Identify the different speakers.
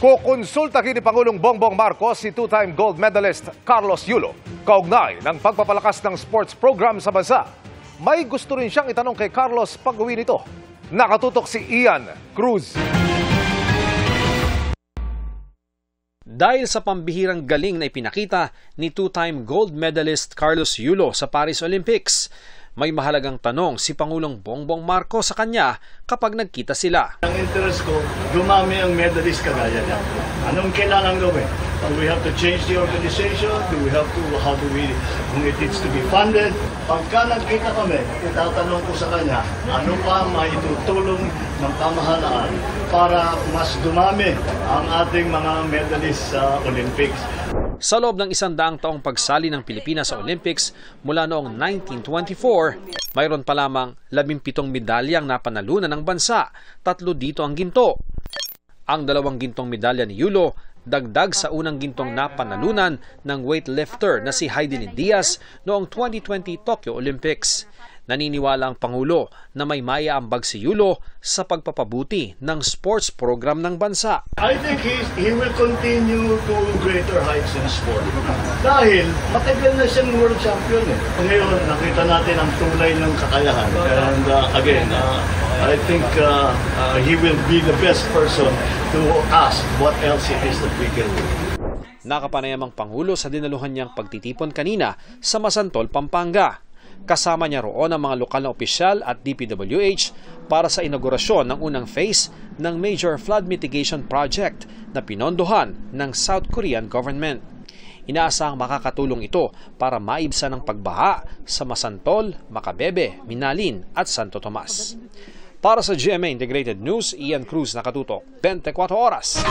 Speaker 1: Kukonsulta ni Pangulong Bongbong Marcos si two-time gold medalist Carlos Yulo kaugnay ng pagpapalakas ng sports program sa bansa. May gusto rin siyang itanong kay Carlos pag-uwi nito. Nakatutok si Ian Cruz.
Speaker 2: Dahil sa pambihirang galing na ipinakita ni two-time gold medalist Carlos Yulo sa Paris Olympics, may mahalagang tanong si Pangulong Bongbong Marcos sa kanya kapag nagkita sila.
Speaker 3: Ang interest ko, dumami ang medalist kagaya niya. Anong kailangan gawin? Do we have to change the organization? How do we, kung it needs to be funded? Pagka nagkita kami, itatanong ko sa kanya, ano pa maitutulong ng pamahalaan para mas dumami ang ating mga medalist sa Olympics.
Speaker 2: Sa loob ng 100 taong pagsali ng Pilipinas sa Olympics mula noong 1924, mayroon pa lamang 17 medalyang napanalunan ng bansa, 3 dito ang ginto. Ang 2 gintong medalya ni Yulo, dagdag sa unang gintong napanalunan ng weightlifter na si Heidelin Diaz noong 2020 Tokyo Olympics. Naniniwala ang Pangulo na may maiaambag si Yulo sa pagpapabuti ng sports program ng bansa.
Speaker 3: I think he will continue to greater heights in sport. Dahil matagal na siyang world champion eh. Ngayon, nakita natin ang tunay ng kakayahan. And again, I think he will be the best person to ask what else it is that we can do.
Speaker 2: Nakapanayam ang Pangulo sa dinaluhan niyang pagtitipon kanina sa Masantol, Pampanga. Kasama niya roon ang mga lokal na opisyal at DPWH para sa inaugurasyon ng unang phase ng Major Flood Mitigation Project na pinondohan ng South Korean government. Inaasahang makakatulong ito para maibsan ang pagbaha sa Masantol, Macabebe, Minalin at Santo Tomas. Para sa GMA Integrated News, Ian Cruz, nakatutok 24 oras.